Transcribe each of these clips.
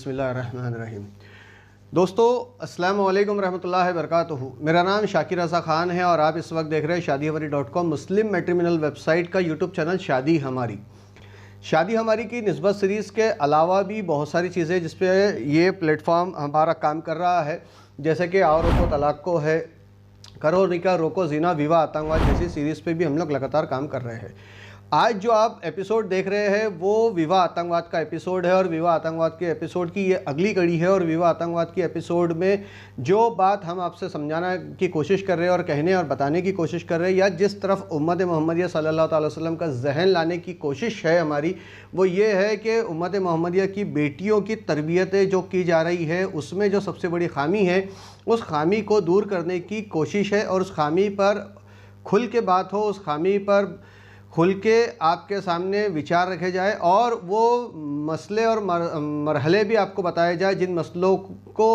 बिस्मिल्लाहिर्रहमानिर्रहीम। दोस्तों अस्सलाम वालेकुम रहमतुल्लाहि व बरकातुहू। मेरा नाम शाकिर रज़ा ख़ान है और आप इस वक्त देख रहे हैं शादीहमारी.com मुस्लिम मैट्रिमोनियल वेबसाइट का यूट्यूब चैनल शादी हमारी। शादी हमारी की निस्बत सीरीज़ के अलावा भी बहुत सारी चीज़ें जिस पे ये प्लेटफॉर्म हमारा काम कर रहा है, जैसे कि आओ रोको तलाक को है, करो निकाह रोको ज़िना विवाह आतंकवाद जैसी सीरीज़ पे भी हम लोग लगातार काम कर रहे हैं। आज जो आप एपिसोड देख रहे हैं वो विवाह आतंकवाद का एपिसोड है और विवाह आतंकवाद के एपिसोड की ये अगली कड़ी है। और विवाह आतंकवाद की एपिसोड में जो बात हम आपसे समझाना की कोशिश कर रहे हैं और कहने और बताने की कोशिश कर रहे हैं, या जिस तरफ उम्मत मोहम्मदिया सल्लल्लाहु अलैहि वसल्लम का जहन लाने की कोशिश है हमारी, वो ये है कि उम्मत मोहम्मदिया की बेटियों की तरबियतें जो की जा रही है उसमें जो सबसे बड़ी खामी है उस खामी को दूर करने की कोशिश है। और उस खामी पर खुल के बात हो, उस खामी पर खुल के आपके सामने विचार रखे जाए और वो मसले और मरहले भी आपको बताए जाए जिन मसलों को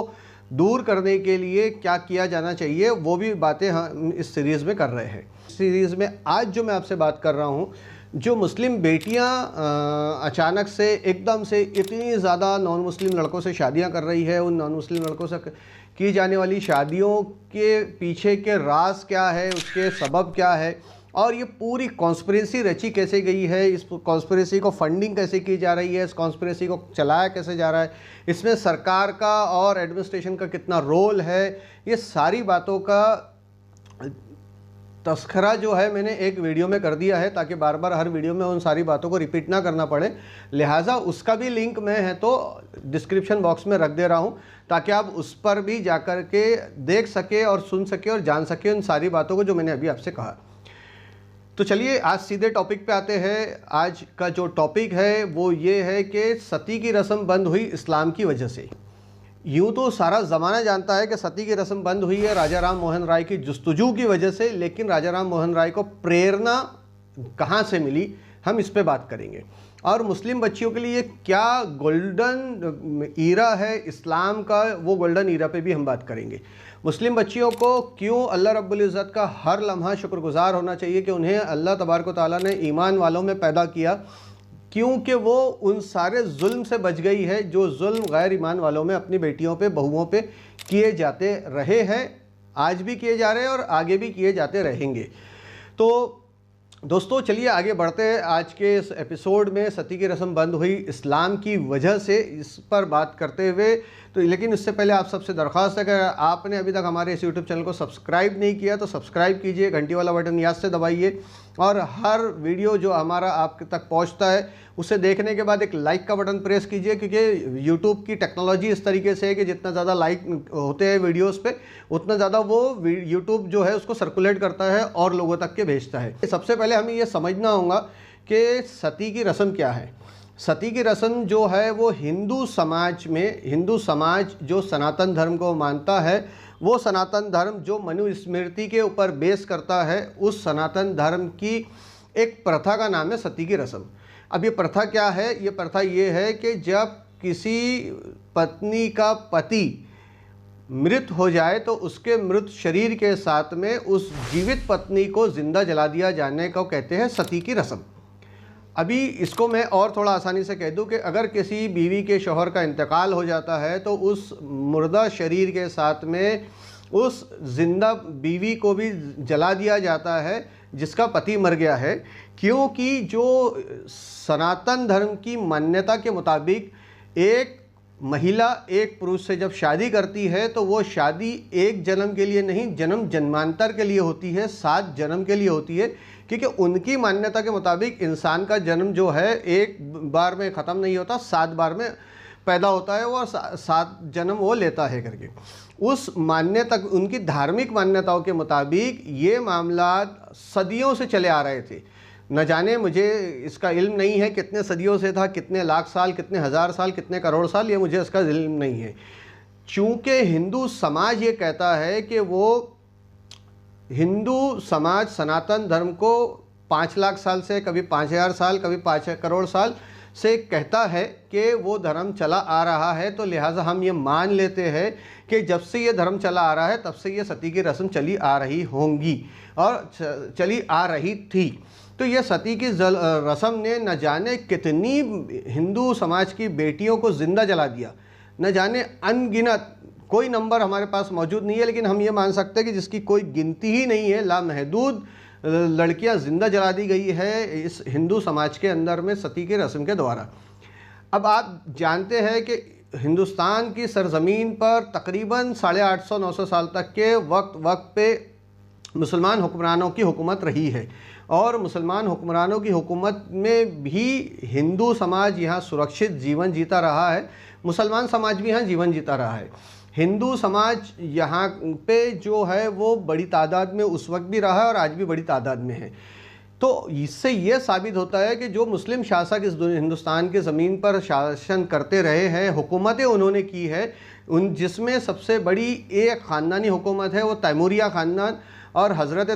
दूर करने के लिए क्या किया जाना चाहिए, वो भी बातें हम इस सीरीज़ में कर रहे हैं। सीरीज़ में आज जो मैं आपसे बात कर रहा हूँ, जो मुस्लिम बेटियाँ अचानक से एकदम से इतनी ज़्यादा नॉन मुस्लिम लड़कों से शादियाँ कर रही है, उन नॉन मुस्लिम लड़कों से की जाने वाली शादियों के पीछे के राज क्या है, उसके सबब क्या है, और ये पूरी कॉन्स्पिरेसी रची कैसे गई है, इस कॉन्स्पिरेसी को फंडिंग कैसे की जा रही है, इस कॉन्स्पिरेसी को चलाया कैसे जा रहा है, इसमें सरकार का और एडमिनिस्ट्रेशन का कितना रोल है, ये सारी बातों का तस्करा जो है मैंने एक वीडियो में कर दिया है ताकि बार बार हर वीडियो में उन सारी बातों को रिपीट ना करना पड़े। लिहाजा उसका भी लिंक मैं है तो डिस्क्रिप्शन बॉक्स में रख दे रहा हूँ ताकि आप उस पर भी जाकर के देख सके और सुन सके और जान सके उन सारी बातों को जो मैंने अभी आपसे कहा। तो चलिए आज सीधे टॉपिक पे आते हैं। आज का जो टॉपिक है वो ये है कि सती की रस्म बंद हुई इस्लाम की वजह से। यूँ तो सारा ज़माना जानता है कि सती की रस्म बंद हुई है राजा राम मोहन राय की जुस्तजू की वजह से, लेकिन राजा राम मोहन राय को प्रेरणा कहाँ से मिली, हम इस पे बात करेंगे। और मुस्लिम बच्चियों के लिए क्या गोल्डन ईरा है इस्लाम का, वो गोल्डन ईरा पे भी हम बात करेंगे। मुस्लिम बच्चियों को क्यों अल्लाह रब्बुल इज़्ज़त का हर लम्हा शुक्रगुजार होना चाहिए कि उन्हें अल्लाह तबारक व तआला ने ईमान वालों में पैदा किया, क्योंकि वो उन सारे जुल्म से बच गई है जो जुल्म गैर ईमान वालों में अपनी बेटियों पे, बहुओं पे किए जाते रहे हैं, आज भी किए जा रहे हैं और आगे भी किए जाते रहेंगे। तो दोस्तों चलिए आगे बढ़ते हैं आज के इस एपिसोड में। सती की रस्म बंद हुई इस्लाम की वजह से, इस पर बात करते हुए तो लेकिन इससे पहले आप सबसे दरख्वास्त है कि आपने अभी तक हमारे इस यूट्यूब चैनल को सब्सक्राइब नहीं किया तो सब्सक्राइब कीजिए, घंटी वाला बटन याद से दबाइए और हर वीडियो जो हमारा आप तक पहुंचता है उसे देखने के बाद एक लाइक का बटन प्रेस कीजिए, क्योंकि यूट्यूब की टेक्नोलॉजी इस तरीके से है कि जितना ज़्यादा लाइक होते हैं वीडियोस पे उतना ज़्यादा वो यूट्यूब जो है उसको सर्कुलेट करता है और लोगों तक के भेजता है। सबसे पहले हमें ये समझना होगा कि सती की रस्म क्या है। सती की रस्म जो है वो हिंदू समाज में, हिंदू समाज जो सनातन धर्म को मानता है, वो सनातन धर्म जो मनुस्मृति के ऊपर बेस करता है, उस सनातन धर्म की एक प्रथा का नाम है सती की रस्म। अब ये प्रथा क्या है? ये प्रथा ये है कि जब किसी पत्नी का पति मृत हो जाए तो उसके मृत शरीर के साथ में उस जीवित पत्नी को जिंदा जला दिया जाने को कहते हैं सती की रस्म। अभी इसको मैं और थोड़ा आसानी से कह दूं कि अगर किसी बीवी के शौहर का इंतकाल हो जाता है तो उस मुर्दा शरीर के साथ में उस जिंदा बीवी को भी जला दिया जाता है जिसका पति मर गया है, क्योंकि जो सनातन धर्म की मान्यता के मुताबिक एक महिला एक पुरुष से जब शादी करती है तो वो शादी एक जन्म के लिए नहीं, जन्म जन्मांतर के लिए होती है, 7 जन्म के लिए होती है, क्योंकि उनकी मान्यता के मुताबिक इंसान का जन्म जो है एक बार में ख़त्म नहीं होता, 7 बार में पैदा होता है और 7 जन्म वो लेता है करके। उस मान्यता, उनकी धार्मिक मान्यताओं के मुताबिक ये मामला सदियों से चले आ रहे थे। न जाने, मुझे इसका इल्म नहीं है कितने सदियों से था, कितने लाख साल, कितने हज़ार साल, कितने करोड़ साल, ये मुझे इसका इल्म नहीं है। चूँकि हिंदू समाज ये कहता है कि वो हिंदू समाज सनातन धर्म को 5 लाख साल से, कभी 5000 साल, कभी 5 करोड़ साल से कहता है कि वो धर्म चला आ रहा है, तो लिहाजा हम ये मान लेते हैं कि जब से ये धर्म चला आ रहा है तब से ये सती की रस्म चली आ रही होंगी और चली आ रही थी। तो ये सती की रस्म ने न जाने कितनी हिंदू समाज की बेटियों को ज़िंदा जला दिया। न जाने अनगिनत, कोई नंबर हमारे पास मौजूद नहीं है, लेकिन हम ये मान सकते हैं कि जिसकी कोई गिनती ही नहीं है, लामहदूद लड़कियां जिंदा जला दी गई है इस हिंदू समाज के अंदर में सती के रस्म के द्वारा। अब आप जानते हैं कि हिंदुस्तान की सरज़मीन पर तकरीबन 850-900 साल तक के वक्त पे मुसलमान हुक्मरानों की हुकूमत रही है, और मुसलमान हुक्मरानों की हुकूमत में भी हिंदू समाज यहाँ सुरक्षित जीवन जीता रहा है, मुसलमान समाज भी यहाँ जीवन जीता रहा है। हिंदू समाज यहाँ पे जो है वो बड़ी तादाद में उस वक्त भी रहा है और आज भी बड़ी तादाद में है। तो इससे ये साबित होता है कि जो मुस्लिम शासक इस हिंदुस्तान की ज़मीन पर शासन करते रहे हैं, हुकूमतें उन्होंने की है, उन जिसमें सबसे बड़ी एक ख़ानदानी हुकूमत है वो तैमूरिया ख़ानदान, और हज़रत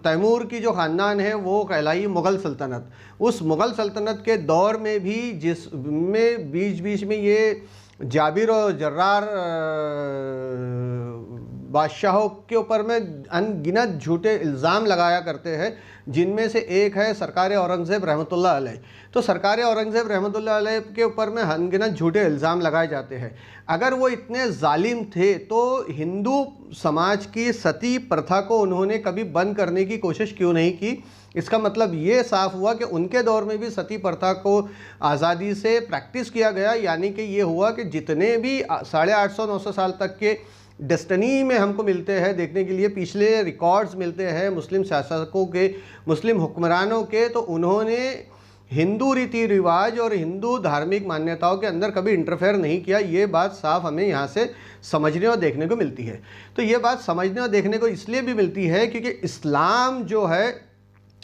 तैमूर की जो ख़ानदान है वो कहलाई मुग़ल सल्तनत। उस मुग़ल सल्तनत के दौर में भी जिसमें बीच बीच में ये जाबिर और जर्रार बादशाहों के ऊपर में अनगिनत झूठे इल्ज़ाम लगाया करते हैं, जिनमें से एक है सरकार औरंगज़ेब रहमतुल्लाह अलैह। तो सरकार औरंगज़ेब रहमतुल्लाह अलैह के ऊपर में अनगिनत झूठे इल्ज़ाम लगाए जाते हैं। अगर वो इतने जालिम थे तो हिंदू समाज की सती प्रथा को उन्होंने कभी बंद करने की कोशिश क्यों नहीं की? इसका मतलब ये साफ हुआ कि उनके दौर में भी सती प्रथा को आज़ादी से प्रैक्टिस किया गया, यानी कि ये हुआ कि जितने भी 850-900 साल तक के डेस्टिनी में हमको मिलते हैं देखने के लिए, पिछले रिकॉर्ड्स मिलते हैं मुस्लिम शासकों के, मुस्लिम हुक्मरानों के, तो उन्होंने हिंदू रीति रिवाज और हिंदू धार्मिक मान्यताओं के अंदर कभी इंटरफेयर नहीं किया। ये बात साफ हमें यहाँ से समझने और देखने को मिलती है। तो ये बात समझने और देखने को इसलिए भी मिलती है क्योंकि इस्लाम जो है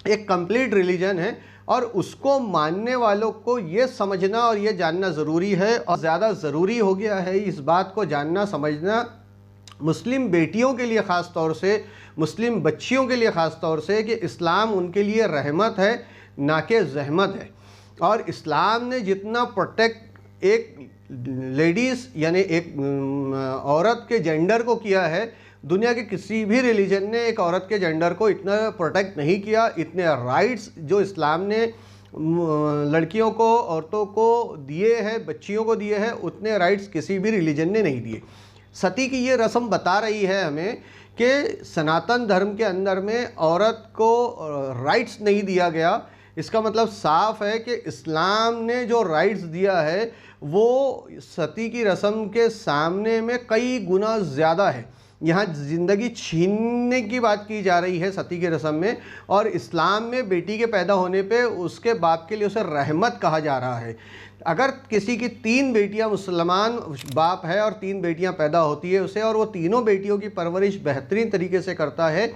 एक कंप्लीट रिलीजन है, और उसको मानने वालों को ये समझना और ये जानना ज़रूरी है, और ज़्यादा ज़रूरी हो गया है इस बात को जानना समझना मुस्लिम बेटियों के लिए ख़ास तौर से, मुस्लिम बच्चियों के लिए ख़ास तौर से, कि इस्लाम उनके लिए रहमत है ना कि जहमत है। और इस्लाम ने जितना प्रोटेक्ट एक लेडीज़ यानी एक औरत के जेंडर को किया है, दुनिया के किसी भी रिलीजन ने एक औरत के जेंडर को इतना प्रोटेक्ट नहीं किया। इतने राइट्स जो इस्लाम ने लड़कियों को, औरतों को दिए हैं, बच्चियों को दिए हैं, उतने राइट्स किसी भी रिलीजन ने नहीं दिए। सती की ये रस्म बता रही है हमें कि सनातन धर्म के अंदर में औरत को राइट्स नहीं दिया गया। इसका मतलब साफ है कि इस्लाम ने जो राइट्स दिया है वो सती की रस्म के सामने में कई गुना ज़्यादा है। यहाँ ज़िंदगी छीनने की बात की जा रही है सती की रस्म में, और इस्लाम में बेटी के पैदा होने पे उसके बाप के लिए उसे रहमत कहा जा रहा है। अगर किसी की 3 बेटियां मुसलमान बाप है और 3 बेटियां पैदा होती है उसे, और वो तीनों बेटियों की परवरिश बेहतरीन तरीके से करता है,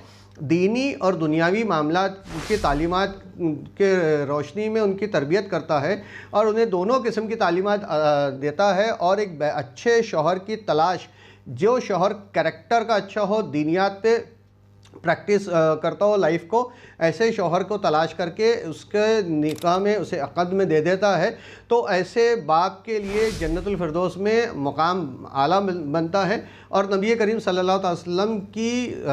दीनी और दुनियावी मामलात की तालीमात के रोशनी में उनकी तरबियत करता है, और उन्हें दोनों किस्म की तालीमात देता है, और एक अच्छे शौहर की तलाश, जो शौहर कैरेक्टर का अच्छा हो, दीनियात पे प्रैक्टिस करता हो लाइफ को, ऐसे शौहर को तलाश करके उसके निकाह में उसे अक़द में दे देता है। तो ऐसे बाप के लिए जन्नतुल फिरदौस में मुकाम आला बनता है, और नबी करीम सल्लल्लाहु अलैहि वसल्लम की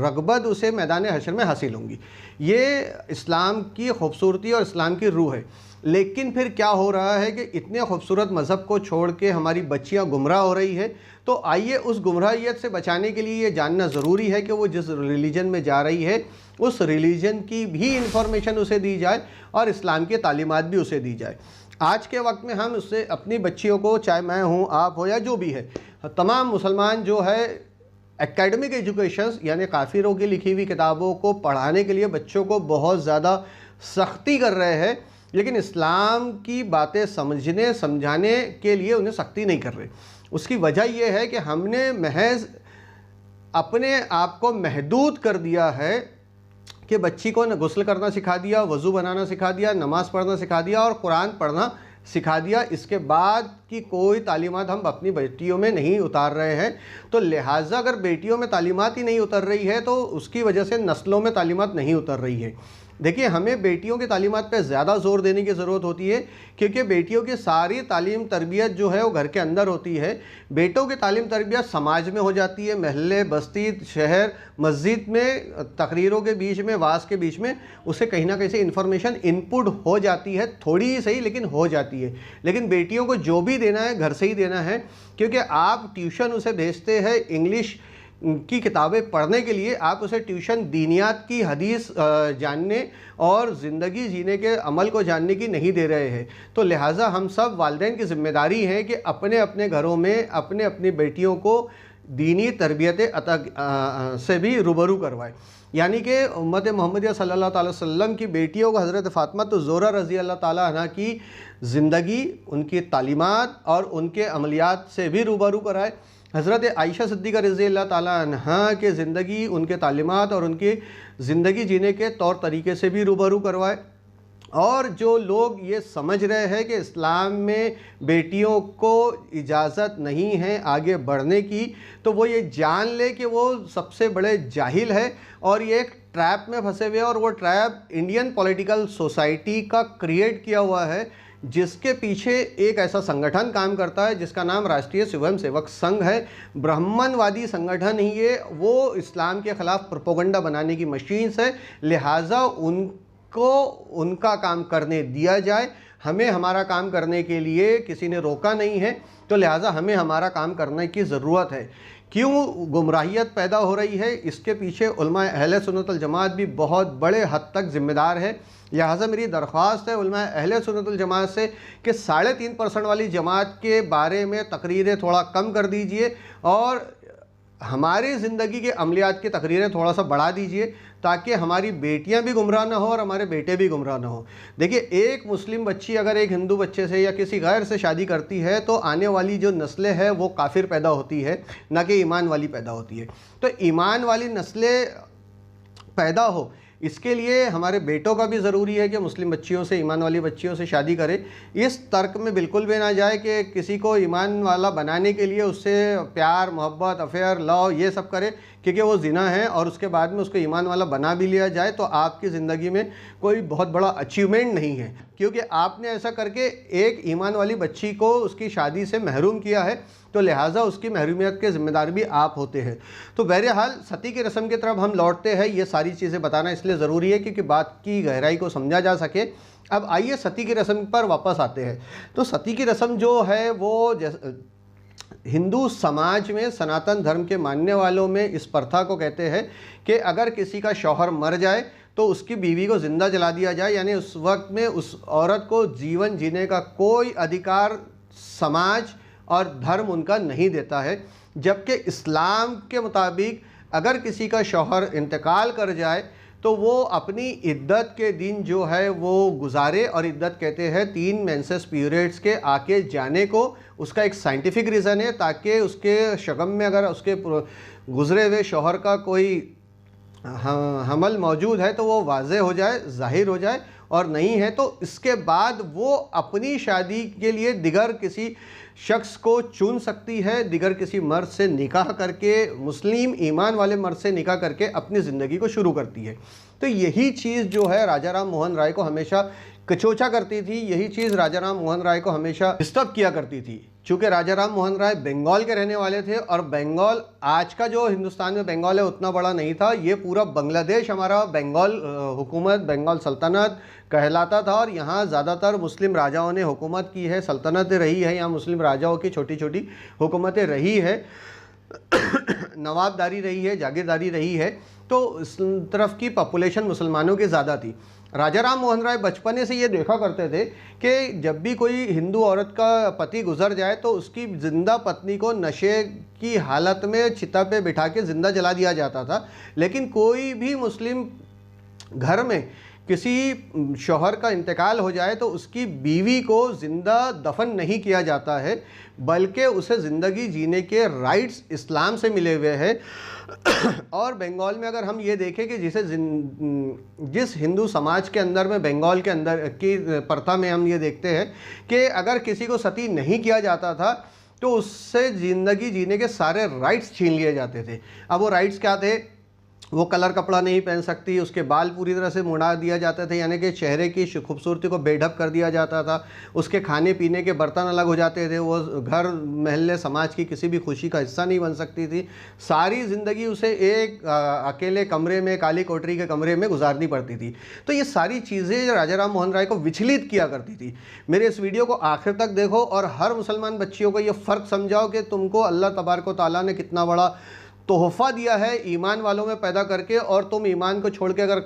रग़बत उसे मैदान हशर में हासिल होंगी। ये इस्लाम की खूबसूरती और इस्लाम की रूह है। लेकिन फिर क्या हो रहा है कि इतने खूबसूरत मज़हब को छोड़ के हमारी बच्चियां गुमराह हो रही है। तो आइए उस गुमराहियत से बचाने के लिए ये जानना ज़रूरी है कि वो जिस रिलीजन में जा रही है उस रिलीजन की भी इंफॉर्मेशन उसे दी जाए, और इस्लाम की तालीमात भी उसे दी जाए। आज के वक्त में हम उससे अपनी बच्चियों को, चाहे मैं हूँ, आप हो, या जो भी है, तमाम मुसलमान जो है एकेडमिक एजुकेशन यानी काफिरों की लिखी हुई किताबों को पढ़ाने के लिए बच्चों को बहुत ज़्यादा सख्ती कर रहे हैं, लेकिन इस्लाम की बातें समझने समझाने के लिए उन्हें सख्ती नहीं कर रहे। उसकी वजह यह है कि हमने महज अपने आप को महदूद कर दिया है कि बच्ची को न गुस्ल करना सिखा दिया, वज़ू बनाना सिखा दिया, नमाज़ पढ़ना सिखा दिया और कुरान पढ़ना सिखा दिया। इसके बाद की कोई तालीमात हम अपनी बेटियों में नहीं उतार रहे हैं। तो लिहाजा अगर बेटियों में तालीमात ही नहीं उतर रही है तो उसकी वजह से नस्लों में तालीमात नहीं उतर रही है। देखिए, हमें बेटियों की तालीमात पे ज़्यादा जोर देने की ज़रूरत होती है, क्योंकि बेटियों की सारी तालीम तरबियत जो है वो घर के अंदर होती है। बेटों की तालीम तरबियत समाज में हो जाती है, महल्ले, बस्ती, शहर, मस्जिद में, तकरीरों के बीच में, वास के बीच में उसे कहीं ना कहीं से इन्फॉर्मेशन इनपुट हो जाती है, थोड़ी ही सही लेकिन हो जाती है। लेकिन बेटियों को जो भी देना है घर से ही देना है, क्योंकि आप ट्यूशन उसे भेजते हैं इंग्लिश की किताबें पढ़ने के लिए, आप उसे ट्यूशन दीनियात की हदीस जानने और ज़िंदगी जीने के अमल को जानने की नहीं दे रहे हैं। तो लिहाजा हम सब वालिदैन की ज़िम्मेदारी है कि अपने अपने घरों में अपने अपनी बेटियों को दीनी तरबियत अता से भी रूबरू करवाएं। यानी कि उम्मत मोहम्मदिया सल्लल्लाहु अलैहि वसल्लम की बेटियों को हज़रत फ़ातिमा तो ज़ोहरा रज़ी अल्लाह ताला अन्हा की ज़िंदगी, उनकी तालीमात और उनके अमलियात से भी रूबरू कराए। हज़रत आयशा सिद्दीक़ा रज़ी अल्लाह ताला अन्हा के ज़िंदगी, उनके तालीमात और उनकी ज़िंदगी जीने के तौर तरीके से भी रूबरू करवाए। और जो लोग ये समझ रहे हैं कि इस्लाम में बेटियों को इजाज़त नहीं है आगे बढ़ने की, तो वो ये जान ले कि वो सबसे बड़े जाहिल है और ये एक ट्रैप में फंसे हुए हैं। और वो ट्रैप इंडियन पॉलिटिकल सोसाइटी का क्रिएट किया हुआ है, जिसके पीछे एक ऐसा संगठन काम करता है जिसका नाम राष्ट्रीय स्वयं सेवक संघ है। ब्राह्मणवादी संगठन ही ये, वो इस्लाम के ख़िलाफ़ प्रोपेगेंडा बनाने की मशीन है। लिहाजा उनको उनका काम करने दिया जाए। हमें हमारा काम करने के लिए किसी ने रोका नहीं है, तो लिहाजा हमें हमारा काम करने की ज़रूरत है। क्यों गुमराहियत पैदा हो रही है, इसके पीछे उलमा अहले सुन्नत वल जमात भी बहुत बड़े हद तक ज़िम्मेदार है। लिहाजा मेरी दरख्वास्त है उलमा अहले सुन्नत वल जमात से कि 3.5% वाली जमात के बारे में तकरीरें थोड़ा कम कर दीजिए और हमारी ज़िंदगी के अमलियात की तकरीरें थोड़ा सा बढ़ा दीजिए, ताकि हमारी बेटियां भी गुमराह ना हो और हमारे बेटे भी गुमराह ना हो। देखिए, एक मुस्लिम बच्ची अगर एक हिंदू बच्चे से या किसी गैर से शादी करती है तो आने वाली जो नस्लें हैं वो काफिर पैदा होती है, ना कि ईमान वाली पैदा होती है। तो ईमान वाली नस्लें पैदा हो, इसके लिए हमारे बेटों का भी ज़रूरी है कि मुस्लिम बच्चियों से, ईमान वाली बच्चियों से शादी करें। इस तर्क में बिल्कुल भी ना जाए कि किसी को ईमान वाला बनाने के लिए उससे प्यार, मोहब्बत, अफेयर, लव ये सब करे, क्योंकि वो ज़िना है और उसके बाद में उसको ईमान वाला बना भी लिया जाए तो आपकी ज़िंदगी में कोई बहुत बड़ा अचीवमेंट नहीं है, क्योंकि आपने ऐसा करके एक ईमान वाली बच्ची को उसकी शादी से महरूम किया है। तो लिहाजा उसकी महरूमियत के ज़िम्मेदार भी आप होते हैं। तो बहरहाल सती की रस्म की तरफ हम लौटते हैं। ये सारी चीज़ें बताना इसलिए ज़रूरी है क्योंकि बात की गहराई को समझा जा सके। अब आइए सती की रस्म पर वापस आते हैं। तो सती की रस्म जो है वो हिंदू समाज में, सनातन धर्म के मानने वालों में इस प्रथा को कहते हैं कि अगर किसी का शौहर मर जाए तो उसकी बीवी को ज़िंदा जला दिया जाए। यानी उस वक्त में उस औरत को जीवन जीने का कोई अधिकार समाज और धर्म उनका नहीं देता है। जबकि इस्लाम के मुताबिक अगर किसी का शौहर इंतकाल कर जाए तो वो अपनी इद्दत के दिन जो है वो गुजारे, और इद्दत कहते हैं 3 मेंसेस पीरियड्स के आके जाने को। उसका एक साइंटिफिक रीज़न है ताकि उसके शगम में अगर उसके गुजरे हुए शौहर का कोई हमल मौजूद है तो वो वाज़े हो जाए, ज़ाहिर हो जाए, और नहीं है तो इसके बाद वो अपनी शादी के लिए दिगर किसी शख्स को चुन सकती है, दिगर किसी मर्द से निकाह करके, मुस्लिम ईमान वाले मर्द से निकाह करके अपनी ज़िंदगी को शुरू करती है। तो यही चीज़ जो है राजा राम मोहन राय को हमेशा कचोचा करती थी, यही चीज़ राजा राम मोहन राय को हमेशा डिस्टर्ब किया करती थी। चूँकि राजा राम मोहन राय बंगाल के रहने वाले थे और बंगाल आज का जो हिंदुस्तान में बंगाल है उतना बड़ा नहीं था। ये पूरा बांग्लादेश हमारा बंगाल हुकूमत, बंगाल सल्तनत कहलाता था और यहाँ ज़्यादातर मुस्लिम राजाओं ने हुकूमत की है, सल्तनतें रही है, यहाँ मुस्लिम राजाओं की छोटी छोटी हुकूमतें रही है, नवाबदारी रही है, जागीरदारी रही है। तो इस तरफ की पॉपुलेशन मुसलमानों की ज़्यादा थी। राजा राम मोहन राय बचपने से ये देखा करते थे कि जब भी कोई हिंदू औरत का पति गुजर जाए तो उसकी ज़िंदा पत्नी को नशे की हालत में चिता पे बिठा के ज़िंदा जला दिया जाता था। लेकिन कोई भी मुस्लिम घर में किसी शौहर का इंतकाल हो जाए तो उसकी बीवी को ज़िंदा दफन नहीं किया जाता है, बल्कि उसे ज़िंदगी जीने के राइट्स इस्लाम से मिले हुए हैं। और बंगाल में अगर हम ये देखें कि जिस हिंदू समाज के अंदर में, बंगाल के अंदर की प्रथा में हम ये देखते हैं कि अगर किसी को सती नहीं किया जाता था तो उससे ज़िंदगी जीने के सारे राइट्स छीन लिए जाते थे। अब वो राइट्स क्या थे? वो कलर कपड़ा नहीं पहन सकती, उसके बाल पूरी तरह से मुड़ा दिया जाता था, यानी कि चेहरे की खूबसूरती को बेढप कर दिया जाता था, उसके खाने पीने के बर्तन अलग हो जाते थे, वो घर महल्ले समाज की किसी भी खुशी का हिस्सा नहीं बन सकती थी। सारी ज़िंदगी उसे एक अकेले कमरे में, काली कोठरी के कमरे में गुजारनी पड़ती थी। तो ये सारी चीज़ें राजा राम मोहन राय को विचलित किया करती थी। मेरे इस वीडियो को आखिर तक देखो और हर मुसलमान बच्चियों को ये फ़र्क समझाओ कि तुमको अल्लाह तबारक व तआला ने कितना बड़ा तोहफ़ा दिया है ईमान वालों में पैदा करके, और तुम ईमान को छोड़ के अगर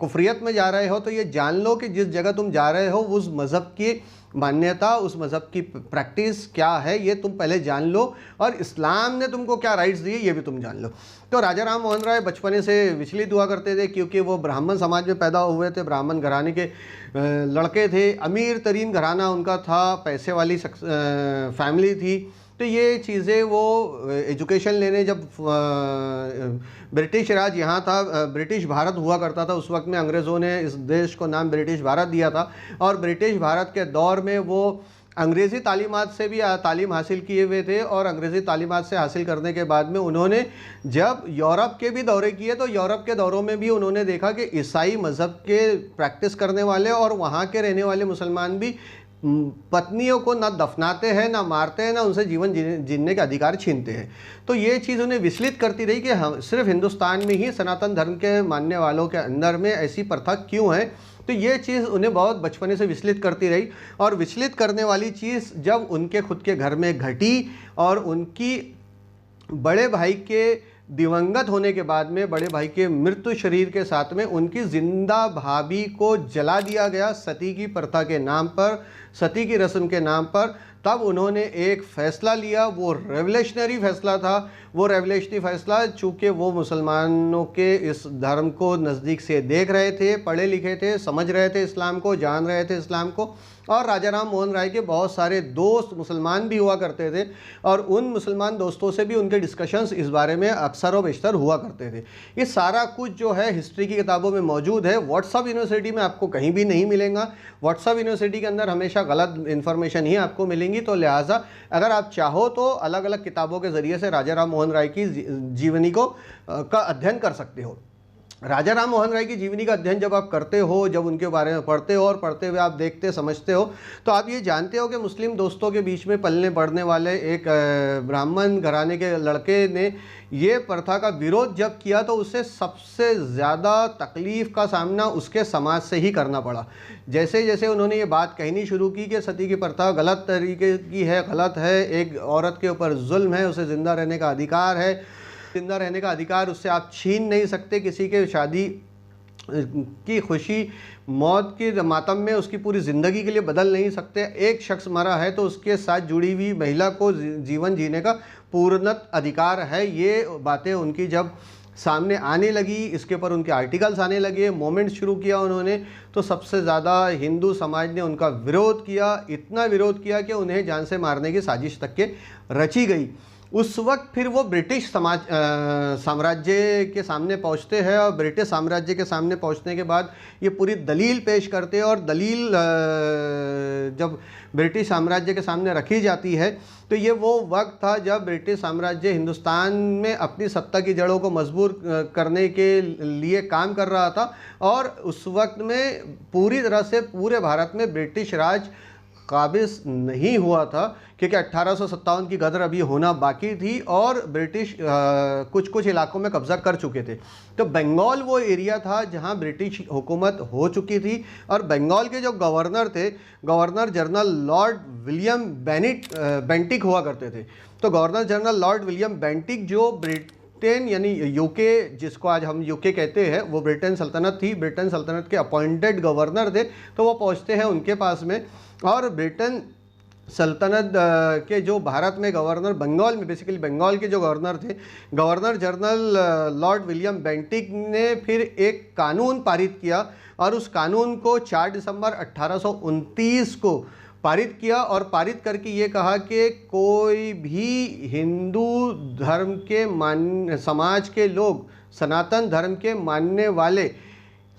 कुफरियत में जा रहे हो तो ये जान लो कि जिस जगह तुम जा रहे हो उस मज़हब की मान्यता, उस मज़हब की प्रैक्टिस क्या है ये तुम पहले जान लो, और इस्लाम ने तुमको क्या राइट्स दिए ये भी तुम जान लो। तो राजा राम मोहन राय बचपने से विचलित हुआ करते थे, क्योंकि वो ब्राह्मण समाज में पैदा हुए थे, ब्राह्मण घराने के लड़के थे, अमीर तरीन घराना उनका था, पैसे वाली फैमिली थी। तो ये चीज़ें वो एजुकेशन लेने जब ब्रिटिश राज यहाँ था, ब्रिटिश भारत हुआ करता था उस वक्त में, अंग्रेज़ों ने इस देश को नाम ब्रिटिश भारत दिया था, और ब्रिटिश भारत के दौर में वो अंग्रेज़ी तालीमात से भी तालीम हासिल किए हुए थे, और अंग्रेज़ी तालीमात से हासिल करने के बाद में उन्होंने जब यूरोप के भी दौरे किए तो यूरोप के दौरों में भी उन्होंने देखा कि ईसाई मज़हब के प्रैक्टिस करने वाले और वहाँ के रहने वाले मुसलमान भी पत्नियों को ना दफनाते हैं, ना मारते हैं, ना उनसे जीवन जीने के अधिकार छीनते हैं। तो ये चीज़ उन्हें विचलित करती रही कि हम सिर्फ हिंदुस्तान में ही सनातन धर्म के मानने वालों के अंदर में ऐसी प्रथा क्यों है। तो ये चीज़ उन्हें बहुत बचपने से विचलित करती रही, और विचलित करने वाली चीज़ जब उनके खुद के घर में घटी और उनकी बड़े भाई के दिवंगत होने के बाद में, बड़े भाई के मृत्यु शरीर के साथ में उनकी जिंदा भाभी को जला दिया गया सती की प्रथा के नाम पर, सती की रस्म के नाम पर, तब उन्होंने एक फ़ैसला लिया। वो रेवोल्यूशनरी फ़ैसला था। वो रेवोल्यूशनरी फ़ैसला चूँकि वो मुसलमानों के इस धर्म को नज़दीक से देख रहे थे, पढ़े लिखे थे, समझ रहे थे इस्लाम को, जान रहे थे इस्लाम को, और राजा राम मोहन राय के बहुत सारे दोस्त मुसलमान भी हुआ करते थे, और उन मुसलमान दोस्तों से भी उनके डिस्कशंस इस बारे में अक्सर व बेशतर हुआ करते थे। ये सारा कुछ जो है हिस्ट्री की किताबों में मौजूद है। व्हाट्सअप यूनिवर्सिटी में आपको कहीं भी नहीं मिलेगा। व्हाट्सअप यूनिवर्सिटी के अंदर हमेशा गलत इन्फॉर्मेशन ही आपको मिलेंगी। तो लिहाजा अगर आप चाहो तो अलग अलग किताबों के ज़रिए से राजा राम मोहन राय की जीवनी का अध्ययन कर सकते हो। राजा राम मोहन राय की जीवनी का अध्ययन जब आप करते हो, जब उनके बारे में पढ़ते हो और पढ़ते हुए आप देखते समझते हो, तो आप ये जानते हो कि मुस्लिम दोस्तों के बीच में पलने बढ़ने वाले एक ब्राह्मण घराने के लड़के ने ये प्रथा का विरोध जब किया तो उसे सबसे ज़्यादा तकलीफ़ का सामना उसके समाज से ही करना पड़ा। जैसे जैसे उन्होंने ये बात कहनी शुरू की कि सती की प्रथा गलत तरीके की है, गलत है, एक औरत के ऊपर जुल्म है, उसे ज़िंदा रहने का अधिकार है, जिंदा रहने का अधिकार उससे आप छीन नहीं सकते। किसी के शादी की खुशी मौत की मातम में उसकी पूरी ज़िंदगी के लिए बदल नहीं सकते। एक शख्स मरा है तो उसके साथ जुड़ी हुई महिला को जीवन जीने का पूर्णत अधिकार है। ये बातें उनकी जब सामने आने लगी, इसके ऊपर उनके आर्टिकल्स आने लगे, मोमेंट शुरू किया उन्होंने, तो सबसे ज़्यादा हिंदू समाज ने उनका विरोध किया। इतना विरोध किया कि उन्हें जान से मारने की साजिश तक के रची गई। उस वक्त फिर वो ब्रिटिश साम्राज्य के सामने पहुंचते हैं, और ब्रिटिश साम्राज्य के सामने पहुंचने के बाद ये पूरी दलील पेश करते हैं, और दलील जब ब्रिटिश साम्राज्य के सामने रखी जाती है तो ये वो वक्त था जब ब्रिटिश साम्राज्य हिंदुस्तान में अपनी सत्ता की जड़ों को मजबूत करने के लिए काम कर रहा था, और उस वक्त में पूरी तरह से पूरे भारत में ब्रिटिश राज काबिज नहीं हुआ था, क्योंकि 1857 की गदर अभी होना बाकी थी और ब्रिटिश कुछ कुछ इलाकों में कब्ज़ा कर चुके थे। तो बंगाल वो एरिया था जहां ब्रिटिश हुकूमत हो चुकी थी, और बंगाल के जो गवर्नर थे, governor general Lord William Bentinck हुआ करते थे। तो governor general Lord William Bentinck जो ब्रिटेन यानी यूके, जिसको आज हम यूके कहते हैं, वो ब्रिटेन सल्तनत थी, ब्रिटेन सल्तनत के अपॉइंटेड गवर्नर थे। तो वो पहुँचते हैं उनके पास में, और ब्रिटेन सल्तनत के जो भारत में गवर्नर, बंगाल में बेसिकली बंगाल के जो गवर्नर थे, governor general Lord William Bentinck ने फिर एक कानून पारित किया, और उस कानून को 4 दिसंबर 1829 को पारित किया, और पारित करके ये कहा कि कोई भी हिंदू धर्म के समाज के लोग, सनातन धर्म के मानने वाले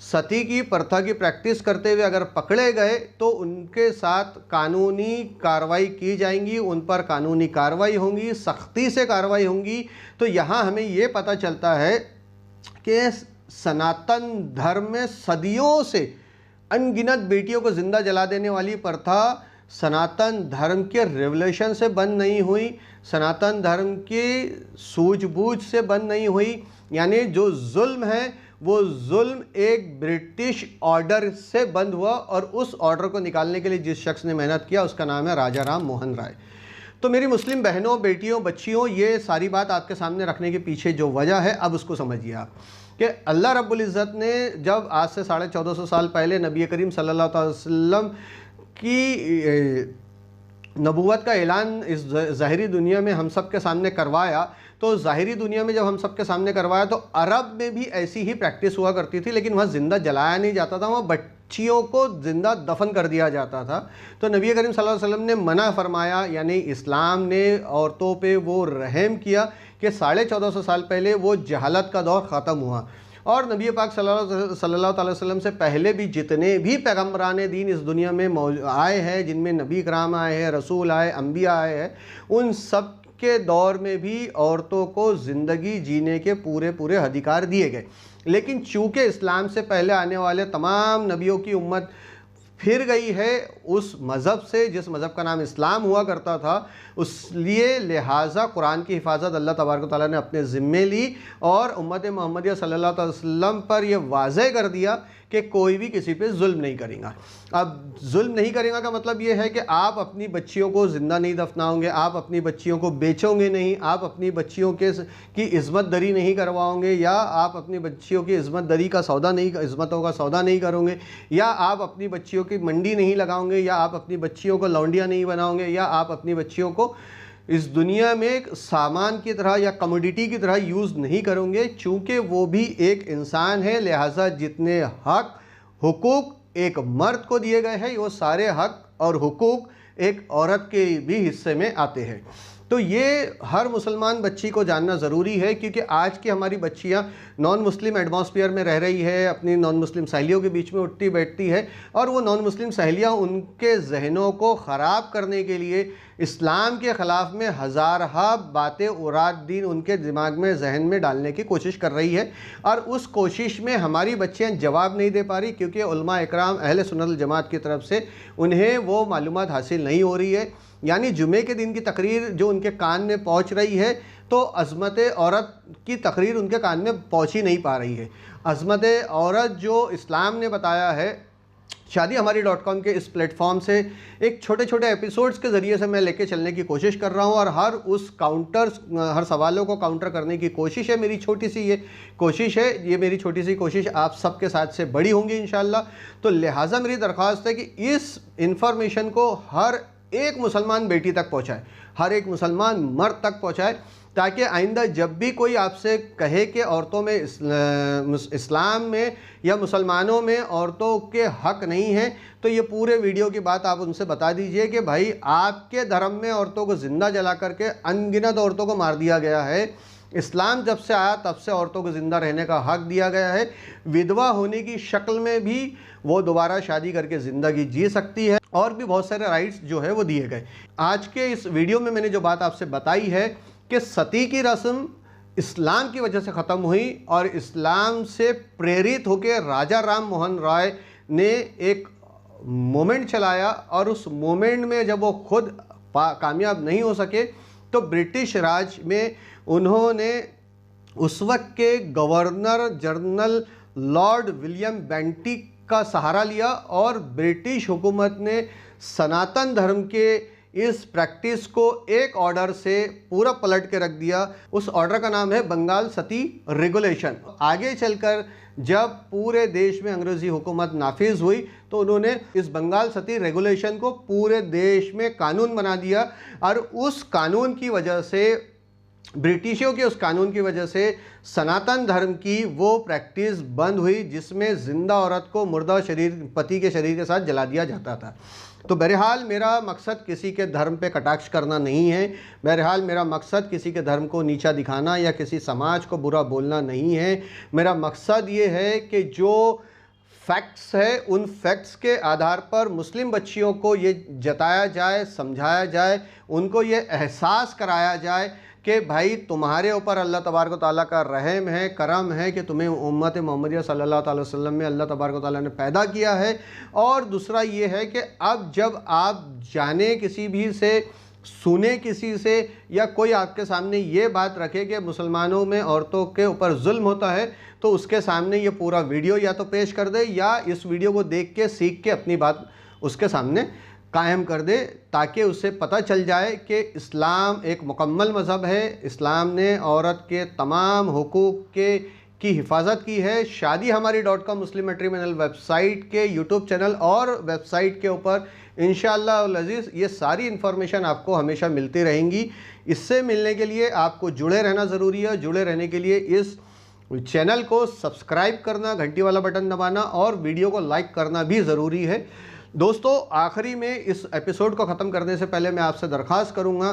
सती की प्रथा की प्रैक्टिस करते हुए अगर पकड़े गए तो उनके साथ कानूनी कार्रवाई की जाएंगी, उन पर कानूनी कार्रवाई होंगी, सख्ती से कार्रवाई होंगी। तो यहाँ हमें ये पता चलता है कि सनातन धर्म में सदियों से अनगिनत बेटियों को जिंदा जला देने वाली प्रथा सनातन धर्म के रेवोल्यूशन से बंद नहीं हुई, सनातन धर्म की सूझबूझ से बंद नहीं हुई। यानी जो जुल्म है वो जुल्म एक ब्रिटिश ऑर्डर से बंद हुआ, और उस ऑर्डर को निकालने के लिए जिस शख्स ने मेहनत किया उसका नाम है राजा राम मोहन राय। तो मेरी मुस्लिम बहनों, बेटियों, बच्चियों, ये सारी बात आपके सामने रखने के पीछे जो वजह है अब उसको समझिए आप, कि अल्लाह रब्बुल इज़्ज़त ने जब आज से 1450 साल पहले नबी करीम सल्लल्लाहु अलैहि वसल्लम की नबूवत का ऐलान इस ज़ाहिरी दुनिया में हम सब के सामने करवाया, तो ज़ाहिरी दुनिया में जब हम सब के सामने करवाया तो अरब में भी ऐसी ही प्रैक्टिस हुआ करती थी, लेकिन वहाँ ज़िंदा जलाया नहीं जाता था, वहाँ बच्चियों को ज़िंदा दफन कर दिया जाता था। तो नबी करीम सल्लल्लाहु अलैहि वसल्लम ने मना फरमाया, यानी इस्लाम ने औरतों पे वो रहम किया कि 1450 साल पहले वो जहालत का दौर ख़त्म हुआ। और नबी पाक सल्लल्लाहु अलैहि वसल्लम से पहले भी जितने भी पैगम्बरान दीन इस दुनिया में आए हैं, जिनमें नबी कराम आए हैं, रसूल आए, अम्बिया आए हैं, उन सब के दौर में भी औरतों को ज़िंदगी जीने के पूरे पूरे अधिकार दिए गए। लेकिन चूँकि इस्लाम से पहले आने वाले तमाम नबियों की उम्मत फिर गई है उस मज़हब से जिस मज़हब का नाम इस्लाम हुआ करता था, उसलिए लिहाजा कुरान की हिफाजत अल्लाह तबारक व तआला ने अपने ज़िम्मे ली और उम्मत मोहम्मदिया सल्लल्लाहु अलैहि वसल्लम पर यह वाज़े कर दिया कि कोई भी किसी पे जुल्म नहीं करेगा। अब जुल्म नहीं करेगा का मतलब ये है कि आप अपनी बच्चियों को ज़िंदा नहीं दफनाओगे, आप अपनी बच्चियों को बेचोगे नहीं, आप अपनी बच्चियों की इज़्ज़त दरी नहीं करवाओगे, या आप अपनी बच्चियों की इज़्ज़त दरी का सौदा नहीं, इज़्ज़तों का सौदा नहीं करोगे, या आप अपनी बच्चियों की मंडी नहीं लगाओगे, या आप अपनी बच्चियों को लौंडिया नहीं बनाओगे, या आप अपनी बच्चियों को इस दुनिया में एक सामान की तरह या कमोडिटी की तरह यूज़ नहीं करोगे। चूँकि वो भी एक इंसान है, लिहाजा जितने हक हुकूक एक मर्द को दिए गए हैं वो सारे हक और हुकूक एक औरत के भी हिस्से में आते हैं। तो ये हर मुसलमान बच्ची को जानना ज़रूरी है, क्योंकि आज की हमारी बच्चियां नॉन मुस्लिम एटमॉस्फेयर में रह रही है, अपनी नॉन मुस्लिम सहेलियों के बीच में उठती बैठती है, और वो नॉन मुस्लिम सहेलियां उनके जहनों को ख़राब करने के लिए इस्लाम के ख़िलाफ़ में हज़ारहा बातें औरात दिन उनके दिमाग में, जहन में डालने की कोशिश कर रही है। और उस कोशिश में हमारी बच्चियाँ जवाब नहीं दे पा रही, क्योंकि उलमा इकराम अहले सुन्नत वल जमात की तरफ से उन्हें वो मालूमात हासिल नहीं हो रही है। यानी जुमे के दिन की तकरीर जो उनके कान में पहुंच रही है, तो अज़मत औरत की तकरीर उनके कान में पहुंच ही नहीं पा रही है। अज़मत औरत जो इस्लाम ने बताया है, शादीहमारी.com के इस प्लेटफॉर्म से एक छोटे छोटे एपिसोड्स के ज़रिए से मैं लेके चलने की कोशिश कर रहा हूँ, और हर सवालों को काउंटर करने की कोशिश है। मेरी छोटी सी ये कोशिश है, ये मेरी छोटी सी कोशिश आप सबके साथ से बड़ी होंगी इंशाअल्लाह। तो लिहाजा मेरी दरख्वास्त है कि इस इंफॉर्मेशन को हर एक मुसलमान बेटी तक पहुँचाए, हर एक मुसलमान मर्द तक पहुँचाए, ताकि आइंदा जब भी कोई आपसे कहे कि औरतों में इस्लाम में या मुसलमानों में औरतों के हक नहीं हैं, तो ये पूरे वीडियो की बात आप उनसे बता दीजिए कि भाई आपके धर्म में औरतों को ज़िंदा जला करके अनगिनत औरतों को मार दिया गया है। इस्लाम जब से आया तब से औरतों को ज़िंदा रहने का हक दिया गया है। विधवा होने की शक्ल में भी वो दोबारा शादी करके ज़िंदगी जी सकती है, और भी बहुत सारे राइट्स जो है वो दिए गए। आज के इस वीडियो में मैंने जो बात आपसे बताई है कि सती की रस्म इस्लाम की वजह से ख़त्म हुई, और इस्लाम से प्रेरित होकर राजा राम मोहन राय ने एक मोमेंट चलाया, और उस मोमेंट में जब वो खुद कामयाब नहीं हो सके तो ब्रिटिश राज में उन्होंने उस वक्त के governor general Lord William Bentinck का सहारा लिया, और ब्रिटिश हुकूमत ने सनातन धर्म के इस प्रैक्टिस को एक ऑर्डर से पूरा पलट के रख दिया। उस ऑर्डर का नाम है बंगाल सती रेगुलेशन। आगे चलकर जब पूरे देश में अंग्रेज़ी हुकूमत नाफिज हुई तो उन्होंने इस बंगाल सती रेगुलेशन को पूरे देश में कानून बना दिया, और उस कानून की वजह से, ब्रिटिशों के उस कानून की वजह से सनातन धर्म की वो प्रैक्टिस बंद हुई जिसमें ज़िंदा औरत को मुर्दा शरीर, पति के शरीर के साथ जला दिया जाता था। तो बहरहाल मेरा मकसद किसी के धर्म पे कटाक्ष करना नहीं है, बहरहाल मेरा मकसद किसी के धर्म को नीचा दिखाना या किसी समाज को बुरा बोलना नहीं है। मेरा मकसद ये है कि जो फैक्ट्स है उन फैक्ट्स के आधार पर मुस्लिम बच्चियों को ये जताया जाए, समझाया जाए, उनको ये एहसास कराया जाए कि भाई तुम्हारे ऊपर अल्लाह तबारक व तआला का रहम है, करम है कि तुम्हें उम्मत मोहम्मदिया सल्लल्लाहु अलैहि वसल्लम में अल्लाह तबारक व तआला ने पैदा किया है। और दूसरा ये है कि अब जब आप जाने किसी भी से, सुने किसी से, या कोई आपके सामने ये बात रखे कि मुसलमानों में औरतों के ऊपर जुल्म होता है, तो उसके सामने ये पूरा वीडियो या तो पेश कर दे या इस वीडियो को देख के सीख के अपनी बात उसके सामने कायम कर दे, ताकि उसे पता चल जाए कि इस्लाम एक मुकम्मल मज़हब है। इस्लाम ने औरत के तमाम हुकूक़ की हिफाजत की है। शादी हमारी .com मुस्लिम मैट्रिमोनियल वेबसाइट के यूट्यूब चैनल और वेबसाइट के ऊपर इंशाअल्लाह अल अज़ीज़ ये सारी इन्फॉर्मेशन आपको हमेशा मिलती रहेंगी। इससे मिलने के लिए आपको जुड़े रहना ज़रूरी है। जुड़े रहने के लिए इस चैनल को सब्सक्राइब करना, घंटी वाला बटन दबाना और वीडियो को लाइक करना भी ज़रूरी है। दोस्तों, आखिरी में इस एपिसोड को ख़त्म करने से पहले मैं आपसे दरख्वास्त करूँगा,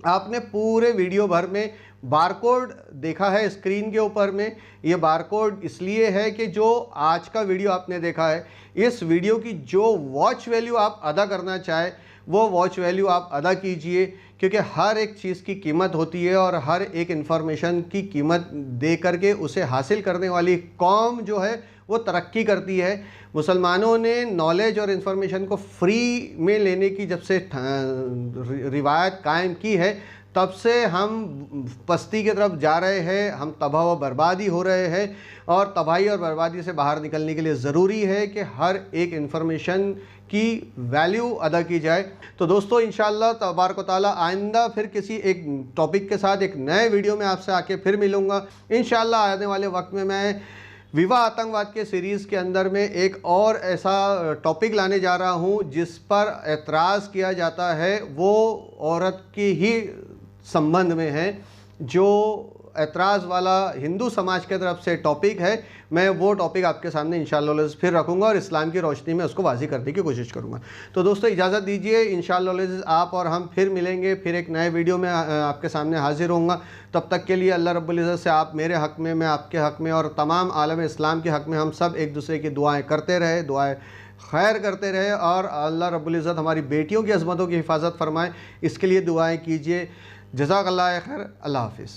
आपने पूरे वीडियो भर में बारकोड देखा है स्क्रीन के ऊपर में। ये बारकोड इसलिए है कि जो आज का वीडियो आपने देखा है, इस वीडियो की जो वॉच वैल्यू आप अदा करना चाहे वो वॉच वैल्यू आप अदा कीजिए, क्योंकि हर एक चीज़ की कीमत होती है और हर एक इन्फॉर्मेशन की कीमत दे करके उसे हासिल करने वाली कौम जो है वो तरक्की करती है। मुसलमानों ने नॉलेज और इन्फॉर्मेशन को फ्री में लेने की जब से रिवायत कायम की है, तब से हम पस्ती की तरफ जा रहे हैं, हम तबाह व बर्बादी हो रहे हैं। और तबाही और बर्बादी से बाहर निकलने के लिए ज़रूरी है कि हर एक इन्फॉर्मेशन की वैल्यू अदा की जाए। तो दोस्तों, इंशाअल्लाह तबारक व तआला आइंदा फिर किसी एक टॉपिक के साथ एक नए वीडियो में आपसे आके फिर मिलूँगा इंशाअल्लाह। आने वाले वक्त में मैं विवाह आतंकवाद के सीरीज़ के अंदर में एक और ऐसा टॉपिक लाने जा रहा हूं जिस पर एतराज़ किया जाता है, वो औरत की ही संबंध में है। जो एतराज़ वाला हिंदू समाज के तरफ से टॉपिक है, मैं वो टॉपिक आपके सामने इंशाअल्लाह फिर रखूँगा और इस्लाम की रोशनी में उसको वाज़ी करने की कोशिश करूँगा। तो दोस्तों, इजाज़त दीजिए। इंशाअल्लाह आप और हम फिर मिलेंगे, फिर एक नए वीडियो में आपके सामने हाजिर होऊंगा। तब तक के लिए अल्लाह रब्बुल इज़्ज़त से आप मेरे हक़ में, मैं आपके हक़ में और तमाम आलम इस्लाम के हक़ में हम सब एक दूसरे की दुआएँ करते रहे, दुआएँ खैर करते रहे और अल्लाह रब्बुल इज़्ज़त हमारी बेटियों की अज़मतों की हिफाजत फरमाए, इसके लिए दुआएँ कीजिए। जज़ाकल्लाह खैर। अल्लाह हाफ़िज़।